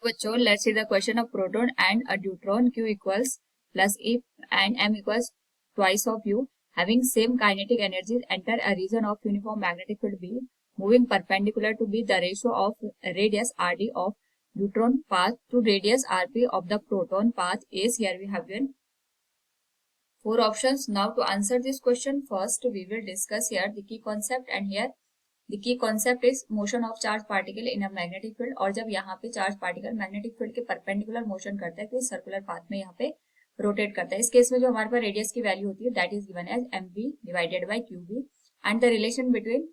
बच्चों let's see the question of proton and a neutron q equals plus e and m equals twice of u having same kinetic energies enter a region of uniform magnetic field B moving perpendicular to B. The ratio of radius rd of neutron path to radius rp of the proton path is. Here we have given four options. Now to answer this question, first we will discuss here the key concept, and here the key concept is motion of charge particle in a magnetic field. और जब यहाँ पे charge particle magnetic field के perpendicular motion करता है तो circular path में यहाँ पे रोटेट करता है. इस केस में जो हमारे पास रेडियस की वैल्यू होती है that is given as mv divided by qb and the relation between.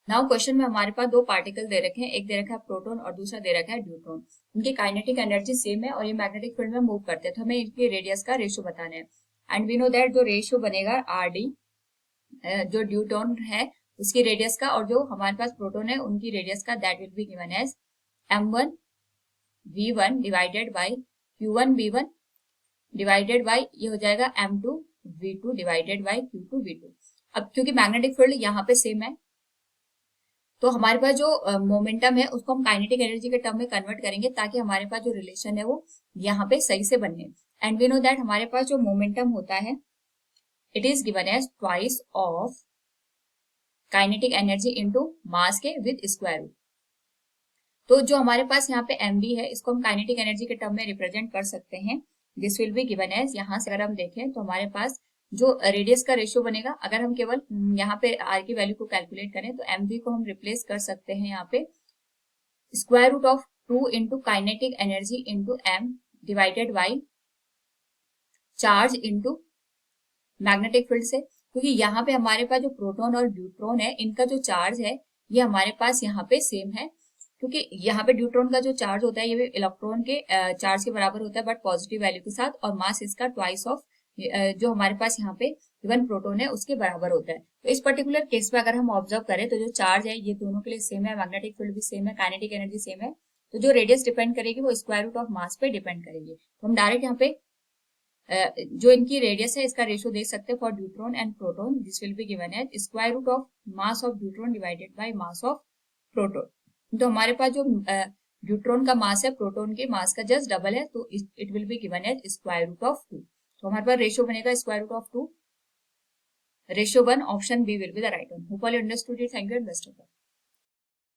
Now question में हमारे पास दो पार्टिकल दे रखे हैं, एक दे रखा है प्रोटॉन और दूसरा दे रखा है न्यूट्रॉन. इनकी काइनेटिक एनर्जी सेम है और ये मैग्नेटिक फील्ड में मूव करते हैं, तो हमें इनकी रेडियस का रेशियो बताना है. एंड वी नो दैट जो रेशियो बनेगा आर डी जो न्यूट्रॉन है उसकी रेडियस का और जो हमारे पास प्रोटॉन है उनकी रेडियस का that will be given as m1 v1 divided by q1 v1 divided by ये हो जाएगा m2 v2 divided by q2 v2. अब क्योंकि मैग्नेटिक फील्ड यहाँ पे सेम है तो हमारे पास जो मोमेंटम है उसको हम काइनेटिक एनर्जी के टर्म में कन्वर्ट करेंगे ताकि हमारे पास जो रिलेशन है वो यहाँ पे सही से बने. एंड वी नो दैट हमारे पास जो मोमेंटम होता है it is given as twice of kinetic energy into mass के विद स्क्वायर रूट. तो जो हमारे पास यहाँ पे mv है इसको हम काइनेटिक एनर्जी के टर्म में रिप्रेजेंट कर सकते हैं. This will be given as, यहाँ से अगर हम देखें तो हमारे पास जो रेडियस का रेशियो बनेगा, अगर हम केवल यहाँ पे r की वैल्यू को कैलकुलेट करें तो mv को हम रिप्लेस कर सकते हैं यहाँ पे square root of 2 into kinetic energy into m divided by charge into magnetic field से. क्योंकि यहाँ पे हमारे पास जो प्रोटॉन और न्यूट्रॉन है इनका जो चार्ज है ये हमारे पास यहाँ पे सेम है, क्योंकि यहाँ पे न्यूट्रॉन का जो चार्ज होता है ये इलेक्ट्रॉन के चार्ज के बराबर होता है बट पॉजिटिव वैल्यू के साथ, और मास इसका ट्वाइस ऑफ जो हमारे पास यहाँ पे गिवन प्रोटॉन है उसके बराबर होता है. तो इस पर्टिकुलर केस में अगर हम ऑब्जर्व करें तो जो चार्ज है ये दोनों के लिए सेम है, मैग्नेटिक फील्ड भी सेम है, काइनेटिक एनर्जी सेम है, तो जो रेडियस डिपेंड करेगी वो स्क्वायर रूट ऑफ मास पे डिपेंड करेगी. तो हम डायरेक्ट यहाँ पे जो इनकी रेडियस है इसका रेशियो देख सकते हैं for neutron and proton. This will be given as square root of mass of neutron divided by mass of proton. तो हमारे पास जो न्यूट्रॉन का मास है प्रोटॉन के मास का जस्ट डबल है, तो it will be given as square root of 2. तो हमारे पास रेशियो बनेगा square root of 2 ratio 1. Option B will be the right one. Hope all you understood it. Thank you and best of luck.